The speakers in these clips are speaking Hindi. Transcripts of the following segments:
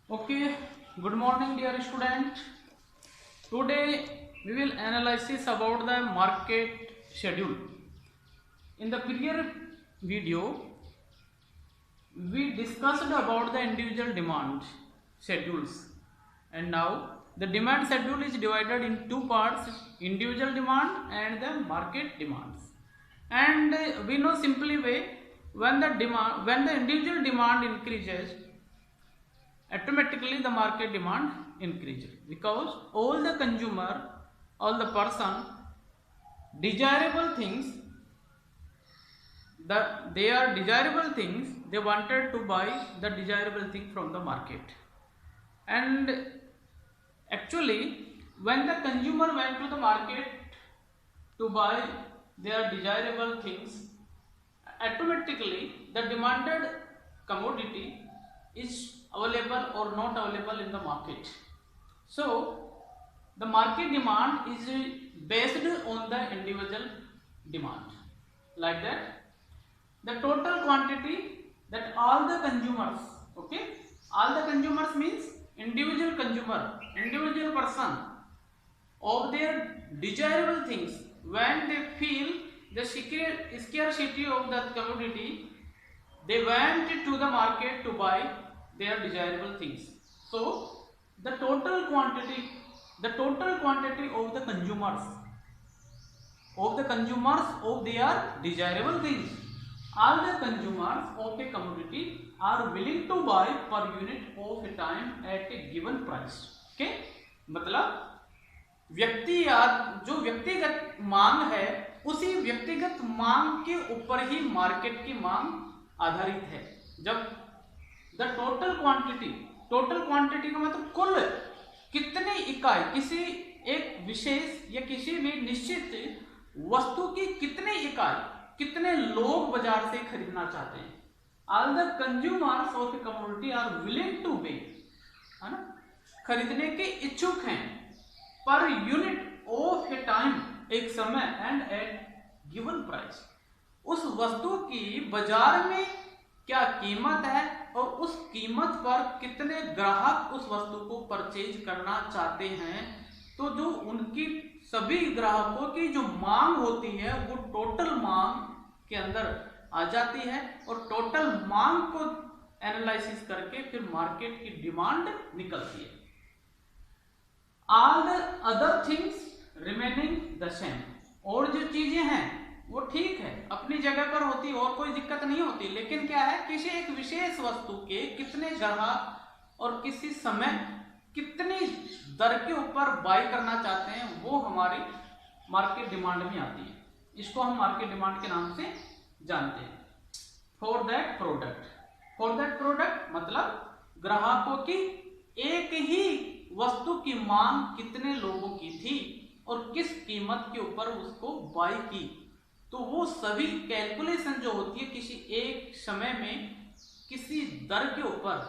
Okay, good morning dear student. Today we will analysis about the market schedule. In the previous video we discussed about the individual demand schedules, and now the demand schedule is divided in two parts: individual demand and the market demands. And we know simply way, when the individual demand increases, automatically the market demand increases, because all the person desirable things, that they are desirable things, they wanted to buy the desirable thing from the market. And actually when the consumer went to the market to buy their desirable things, automatically the demanded commodity is available or not available in the market. So the market demand is based on the individual demand. Like that, the total quantity that all the consumers, okay, all the consumers means individual consumer, individual person, of their desirable things, when they feel the scarcity of that commodity, they went to the market to buy their desirable things. So the total quantity of the consumers of their desirable things, all the consumers of a commodity are willing to buy per unit of a time at a given price. Okay, मतलब व्यक्ति या जो व्यक्तिगत मांग है, उसी व्यक्तिगत मांग के ऊपर ही मार्केट की मांग आधारित है. जब द टोटल क्वांटिटी का मतलब कुल कितने इकाई, किसी एक विशेष या किसी भी निश्चित वस्तु की कितने इकाई, कितने लोग बाजार से खरीदना चाहते हैं. All the consumers of a commodity are willing to pay, है ना, खरीदने के इच्छुक हैं per unit of A time, एक समय, एंड एट गिवन प्राइस, उस वस्तु की बाजार में क्या कीमत है और उस कीमत पर कितने ग्राहक उस वस्तु को परचेज करना चाहते हैं. तो जो उनकी सभी ग्राहकों की जो मांग होती है वो टोटल मांग के अंदर आ जाती है, और टोटल मांग को एनालिसिस करके फिर मार्केट की डिमांड निकलती है. All other things remaining the same, और जो चीजें हैं वो ठीक है, अपनी जगह पर होती, और कोई दिक्कत नहीं होती, लेकिन क्या है, किसी एक विशेष वस्तु के कितने ग्राहक और किसी समय कितनी दर के ऊपर बाय करना चाहते हैं, वो हमारी मार्केट डिमांड में आती है. इसको हम मार्केट डिमांड के नाम से जानते हैं. फॉर दैट प्रोडक्ट मतलब ग्राहकों की एक ही वस्तु की मांग कितने लोगों की थी और किस कीमत के ऊपर उसको बाय की, तो वो सभी कैलकुलेशन जो होती है किसी एक समय में किसी दर के ऊपर,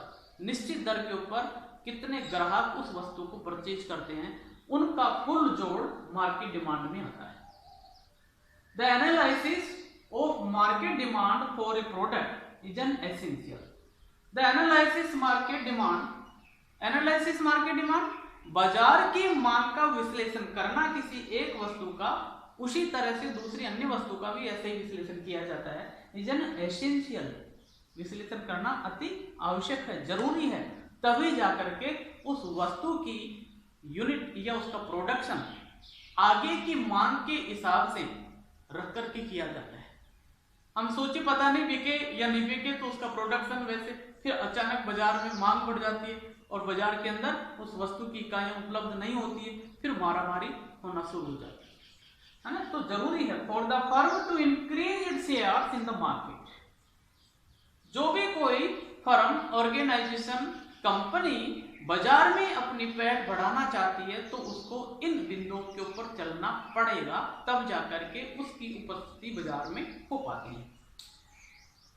निश्चित दर के ऊपर कितने ग्राहक उस वस्तु को परचेज करते हैं, उनका कुल जोड़ मार्केट डिमांड में आता है. The analysis of market demand for a product is an essential. The analysis market demand, बाजार की मांग का विश्लेषण करना किसी एक वस्तु का, उसी तरह से दूसरी अन्य वस्तु का भी ऐसे ही विश्लेषण किया जाता है. इज एन एसेंशियल, विश्लेषण करना अति आवश्यक है, जरूरी है, तभी जाकर के उस वस्तु की यूनिट या उसका प्रोडक्शन आगे की मांग के हिसाब से रख करके किया जाता है. हम सोचे पता नहीं बिके या नहीं बिके, तो उसका प्रोडक्शन वैसे, फिर अचानक बाजार में मांग बढ़ जाती है और बाजार के अंदर उस वस्तु की इकाइयां उपलब्ध नहीं होती है, फिर मारामारी होना शुरू हो जाती है ना. तो जरूरी है for the firm to increase its shares in the market. जो भी कोई फर्म, ऑर्गेनाइजेशन, कंपनी बाजार में अपनी पैठ बढ़ाना चाहती है, तो उसको इन बिंदुओं के ऊपर चलना पड़ेगा, तब जाकर के उसकी उपस्थिति बाजार में हो पाती है.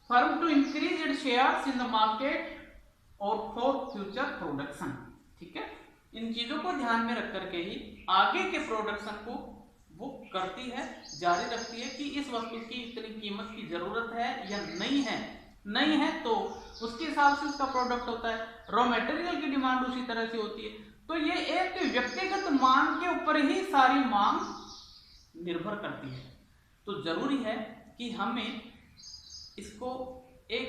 Firm to increase its shares in the market और फॉर फ्यूचर प्रोडक्शन. ठीक है, इन चीजों को ध्यान में रख करके ही आगे के प्रोडक्शन को वो करती है, जारी रखती है कि इस वस्तु की इतनी कीमत की जरूरत है या नहीं है, नहीं है तो उसके हिसाब से उसका प्रोडक्ट होता है। रॉ मटेरियल की डिमांड उसी तरह से होती है। तो ये एक व्यक्तिगत मांग के ऊपर ही सारी मांग निर्भर करती है। तो जरूरी है कि हमें इसको एक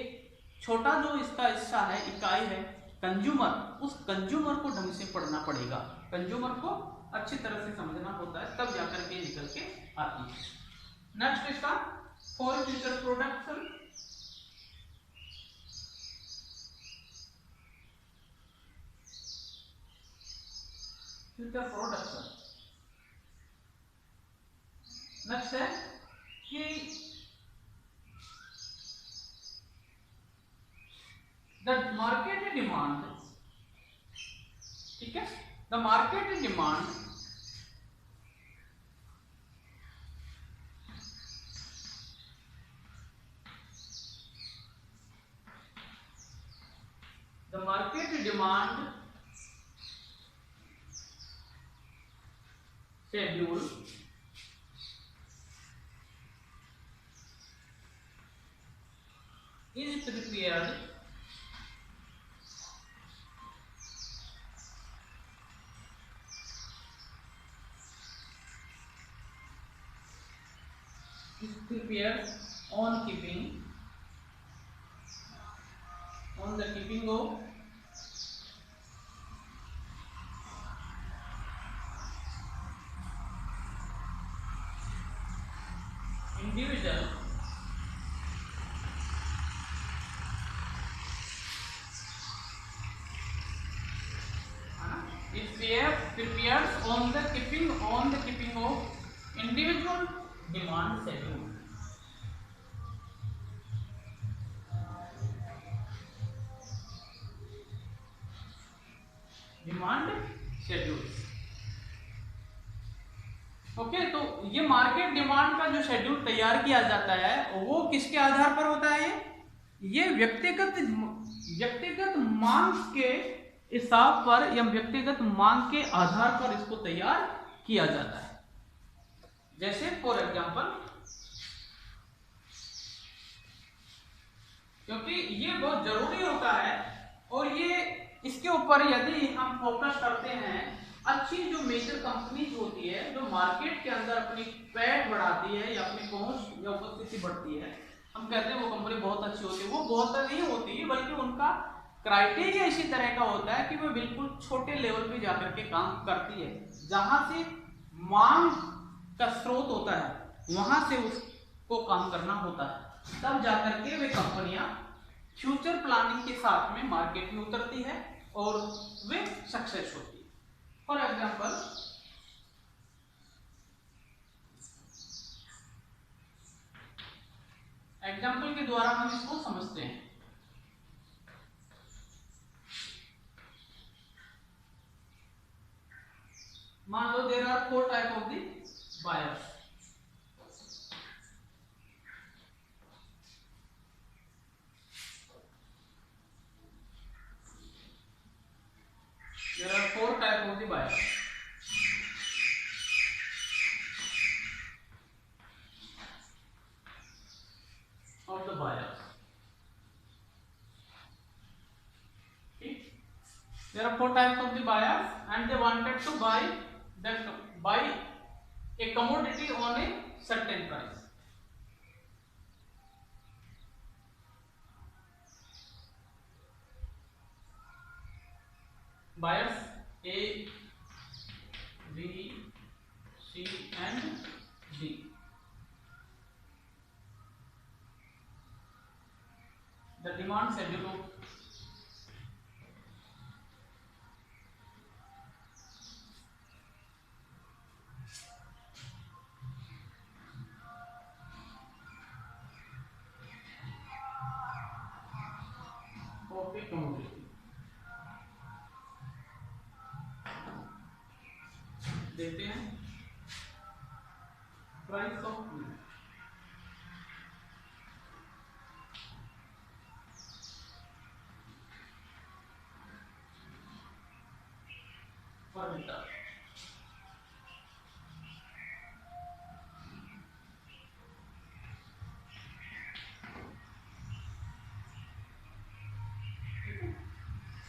छोटा जो इसका हिस्सा है, इकाई है कंज्यूमर, उस कंज्यूमर को ढंग से पढ़ना पड़ेगा, कंज्यूमर को अच्छी तरह से समझना होता है, तब जाकर के निकल के आती है। नेक्स्ट इसका for future production. Future production next है कि द मार्केट डिमांड, ठीक है, the market demand the market demand schedule is prepared on keeping on the keeping of individual it prepares on the keeping of individual demand schedule। Demand schedule, okay. तो ये मार्केट डिमांड का जो शेड्यूल तैयार किया जाता है वो किसके आधार पर होता है? ये व्यक्तिगत मांग के हिसाब पर या व्यक्तिगत मांग के आधार पर इसको तैयार किया जाता है। जैसे फॉर एग्जांपल, क्योंकि ये बहुत जरूरी होता है और ये इसके ऊपर यदि हम फोकस करते हैं, अच्छी जो मेजर कंपनीज होती है जो मार्केट के अंदर अपनी पैठ बढ़ाती है या अपनी पहुंच या उपस्थिति बढ़ती है, हम कहते हैं वो कंपनी बहुत अच्छी होती है। वो बहुत नहीं होती है, बल्कि उनका क्राइटेरिया इसी तरह का होता है कि वो बिल्कुल छोटे लेवल पे जाकर के काम करती है, जहां से मांग का स्रोत होता है वहां से उसको काम करना होता है, तब जाकर के वे कंपनियां फ्यूचर प्लानिंग के साथ में मार्केट में उतरती है और वे सक्सेस होती है। फॉर एग्जाम्पल के द्वारा हम इसको समझते हैं। मान लो there are 4 type of the buyers. There are 4 types of the buyers. Of the buyers. Okay. There are 4 types of the buyers, and they wanted to buy a commodity on a certain price. Buyers A, B, C and D. The demand schedule of a commodity. देखते हैं प्राइस ऑफ पर मीटर।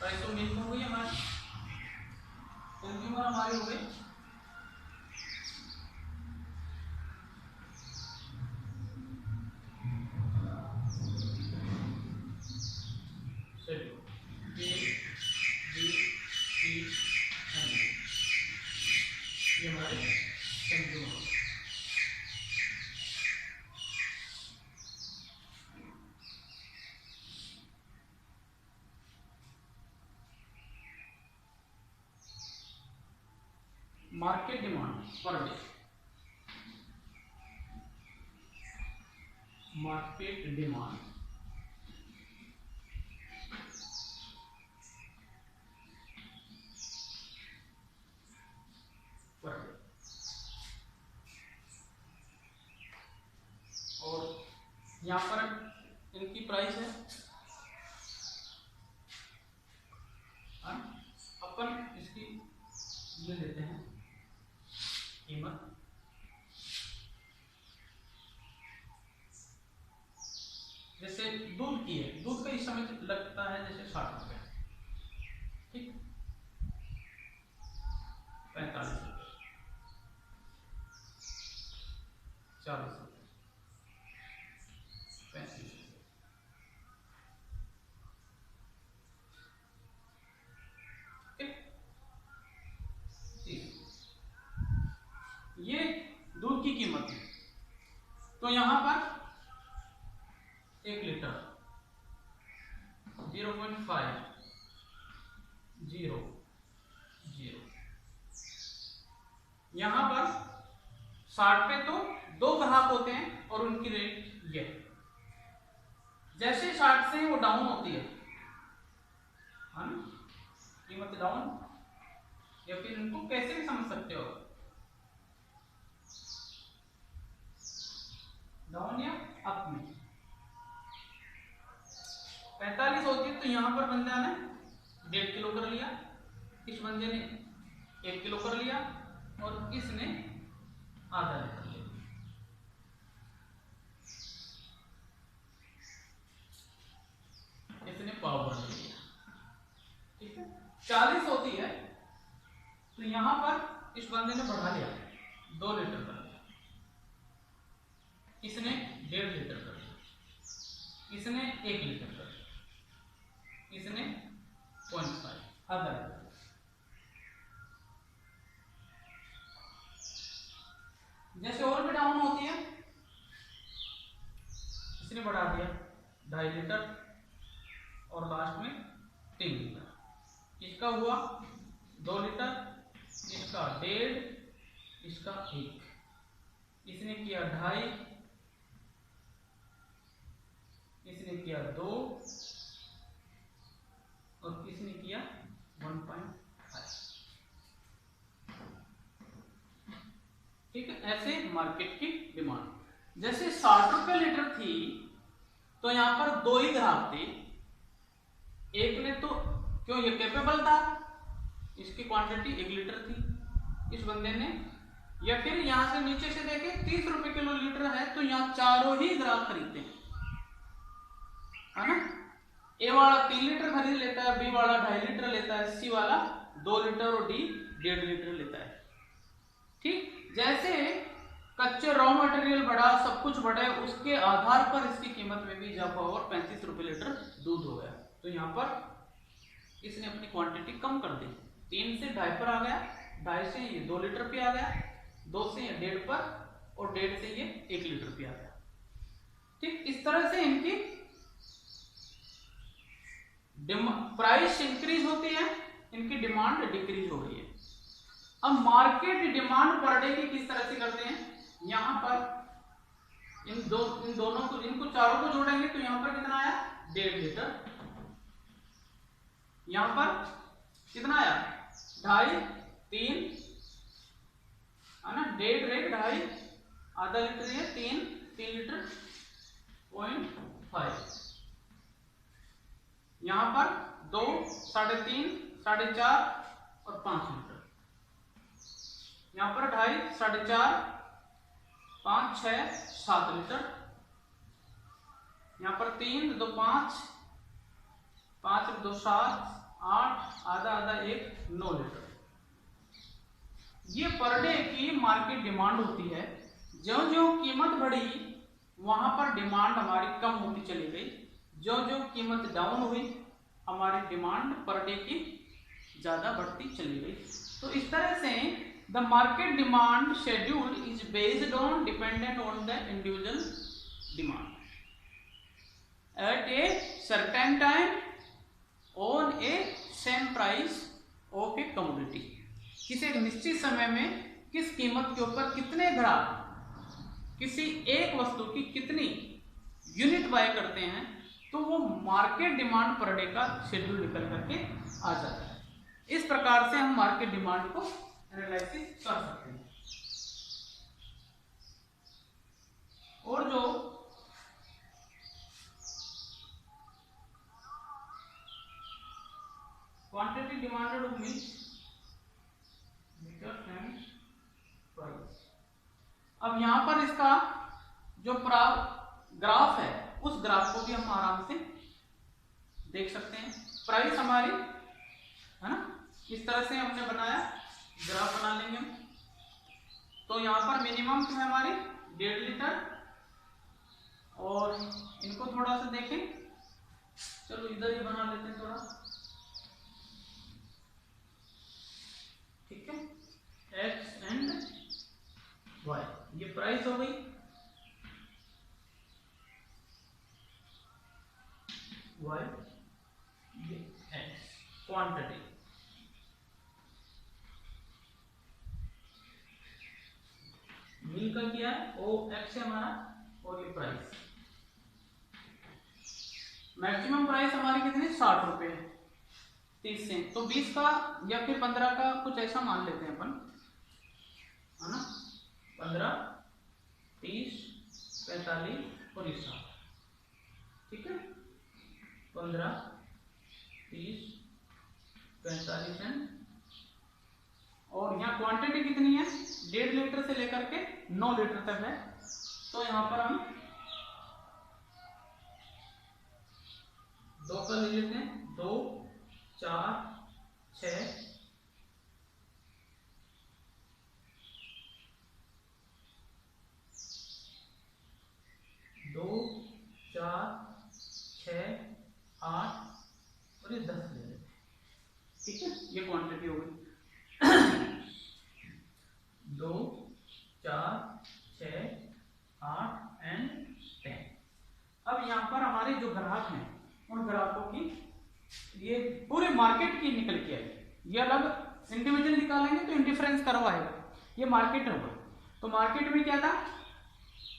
प्राइस तो मिल्क हो गई हमारी, कंज्यूमर हमारी हो गई। ये हमारे consumer. Market demand per day, market demand per day, और यहाँ पर इनकी प्राइस है, अपन इसकी ले लेते हैं कीमत। जैसे दूध की है, दूध का इस समय लगता है जैसे 60 रुपए, ठीक, 45 रुपए, 40 रुपए, 35 रुपए, ठीक, ये दूध की कीमत है। तो यहां पर 1 लीटर 0.5 0 0, यहां पर 60 पे तो 2 ग्राहक होते हैं और उनकी रेट ये, जैसे 60 से वो डाउन होती है ना, कीमत डाउन, या फिर इनको कैसे भी समझ सकते हो, डाउन या अप में। 45 होती है तो यहां पर बंदा ने 1.5 किलो कर लिया, इस बंदे ने 1 किलो कर लिया और इसने आधा लीटर ले लिया। इसने पाव भर ले लिया, ठीक है। 40 होती है तो यहां पर इस बंदे ने बढ़ा लिया, 2 लीटर कर लिया, इसने 1.5 लीटर कर लिया, इसने 1 लीटर कर लिया, इसने 0.5 आधा लीटर। जैसे और भी डाउन होती है, इसने बढ़ा दिया 2.5 लीटर और लास्ट में 3 लीटर, इसका हुआ 2 लीटर, इसका 1.5, इसका 1, इसने किया 2.5, इसने किया 2 और इसने किया 1.5, ठीक है। ऐसे मार्केट की डिमांड, जैसे 60 रुपए लीटर थी तो यहां पर 2 ही ग्राहक थे, एक ने तो क्यों ये कैपेबल था, इसकी क्वांटिटी 1 लीटर थी, इस बंदे ने, या फिर यहां से नीचे से देखे 30 रुपए किलो लीटर है तो यहां चारों ही ग्राहक खरीदते हैं, है ना। ए वाला 3 लीटर खरीद लेता है, बी वाला 2.5 लीटर लेता है, सी वाला 2 लीटर और डी 1.5 लीटर लेता है, ठीक। जैसे कच्चे रॉ मटेरियल बढ़ा, सब कुछ बढ़े, उसके आधार पर इसकी कीमत में भी इजाफा हुआ और 35 रुपए लीटर दूध हो गया। तो यहाँ पर इसने अपनी क्वांटिटी कम कर दी, 3 से 2.5 पर आ गया, 2.5 से ये 2 लीटर पे आ गया, 2 से ये 1.5 पर और 1.5 से ये 1 लीटर पे आ गया, ठीक। इस तरह से इनकी प्राइस इंक्रीज होती है, इनकी डिमांड डिक्रीज हो रही है। अब मार्केट डिमांड पर डे की किस तरह से करते हैं, यहां पर इन दोनों को, इनको चारों को जोड़ेंगे तो यहां पर कितना आया 1.5 लीटर, यहां पर कितना आया 2.5 3, है ना, 1.5 2.5 आधा लीटर, है 3 लीटर 0.5, यहां पर 2 3.5 4.5 और 5 लीटर, यहां पर 2.5 4.5 5 6 7 लीटर, यहां पर 3 2 5 5 2 7 आधा आधा एक 9 लीटर। ये पर डे की मार्केट डिमांड होती है। जो जो कीमत बढ़ी वहां पर डिमांड हमारी कम होती चली गई, जो जो कीमत डाउन हुई हमारी डिमांड पर डे की ज्यादा बढ़ती चली गई। तो इस तरह से the market demand schedule is based on dependent on the individual demand eight a certain time on A same price of a commodity. किसी एक निश्चित समय में किस कीमत के ऊपर कितने ग्राहक किसी एक वस्तु की कितनी यूनिट बाय करते हैं, तो वो मार्केट डिमांड पर डे का शेड्यूल निकल करके आ जाता है। इस प्रकार से हम मार्केट डिमांड को एनालिसिस कर सकते हैं। और जो quantity demanded means meter and price. अब यहां पर इसका जो ग्राफ है उस ग्राफ को भी हम आराम से देख सकते हैं। प्राइस हमारी है ना, इस तरह से हमने बनाया, ग्राफ बना लेंगे हम। तो यहाँ पर मिनिमम है हमारी 1.5 लीटर, और इनको थोड़ा सा देखें, चलो इधर ही बना लेते हैं थोड़ा, ठीक है। एक्स एंड वाई, ये प्राइस हो गई, वाई ये एक्स क्वांटिटी। मिल का क्या है, ओ एक्स है हमारा, और ये प्राइस। मैक्सिमम प्राइस हमारी कितनी, 60 रुपए है 30 से। तो 20 का या फिर 15 का कुछ ऐसा मान लेते हैं अपन, है ना। 15, 30, 45 और 60, ठीक है। 15, 30, 45 एंड, और यहाँ क्वांटिटी कितनी है, 1.5 लीटर से लेकर के 9 लीटर तक है। तो यहाँ पर हम 2 का ले लेते हैं, 2, 4, 6, 2, 4, 6, 8 और ये 10 ले लेते हैं, ठीक है। ये क्वांटिटी हो गई 2, 4, 6, 8 एंड 10। अब यहाँ पर हमारे जो ग्राहक हैं उन ग्राहकों की ये पूरे मार्केट की निकल के आई, ये अलग इंडिविजुअल निकालेंगे तो इंडिफरेंस करवाएगा, ये मार्केट होगा। तो मार्केट में क्या था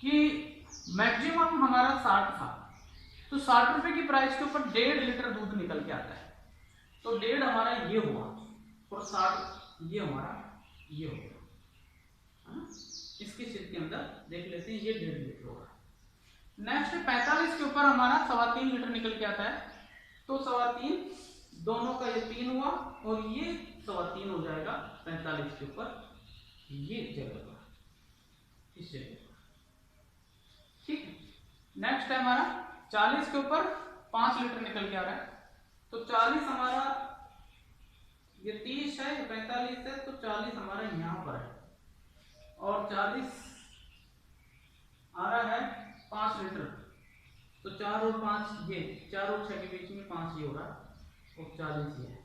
कि मैक्सिमम हमारा 60 था, तो 60 रुपए की प्राइस के ऊपर 1.5 लीटर दूध निकल के आता है। तो 1.5 हमारा ये हुआ और 60 ये हमारा ये होगा, इसकी स्थिति के अंदर देख लेते हैं, ये 1.5 लीटर होगा। नेक्स्ट 45 के ऊपर हमारा 3.25 लीटर निकल के आता है। तो 3.25 दोनों का ये 3 हुआ और ये 3.25 हो जाएगा 45 के ऊपर, ये जगह पर इस जगह पर, ठीक है। नेक्स्ट है हमारा 40 के ऊपर 5 लीटर निकल के आ रहा है। तो 40 हमारा ये 30 है, 45 है, तो 40 हमारा यहाँ पर है, और 40 आ रहा है 5 लीटर। तो 4 और 5 ये, 4 और 6 के बीच में 5 ये होगा, और 40 ये है।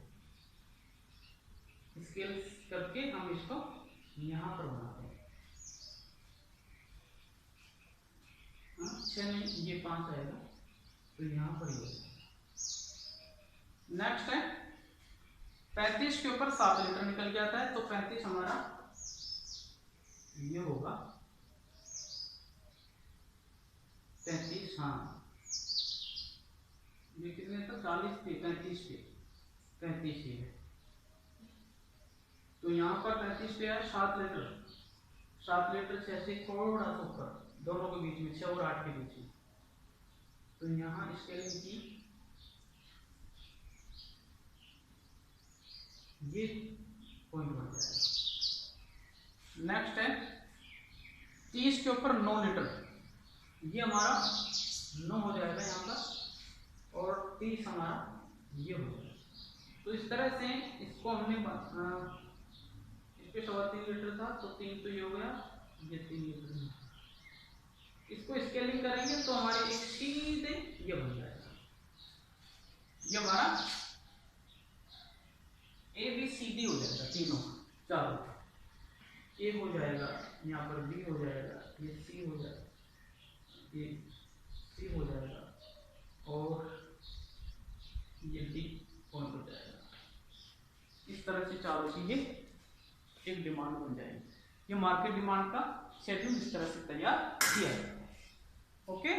स्केल करके हम इसको यहाँ पर बनाते हैं, 6 में ये 5 आएगा, तो यहाँ पर ये। नेक्स्ट है 35 के ऊपर 7 लीटर निकल के आता है। तो 35 हमारा ये होगा 35, हाँ ये कितने था, 40 पे 35 पे 35 ही है। तो यहाँ पर 35 पे है 7 लीटर, 7 लीटर 6 से थोड़ा सा ऊपर, दोनों के बीच में 6 और 8 के बीच में। तो यहाँ स्केलिंग की ये पॉइंट बन जाएगा। नेक्स्ट है 30 के ऊपर 9 लीटर, ये हमारा 9 हो जाएगा यहाँ पर, और 30 हमारा ये हो जाएगा। तो तो इस तरह से इसको हमने इस पे 3.25 लीटर था, तो 3 तो ये हो गया, ये 3 लीटर। इसको स्केलिंग करेंगे तो हमारे एक सीधे ये बन जाएगा, ये हमारा ABCD हो जाएगा, तीनों चारों, A हो जाएगा, यहाँ पर B हो जाएगा, ये C हो जाएगा, ये C हो जाएगा, और ये D पॉइंट हो जाएगा। इस तरह से चारों चीजें एक डिमांड बन जाएगी। ये मार्केट डिमांड का शेड्यूल इस तरह से तैयार किया है। ओके।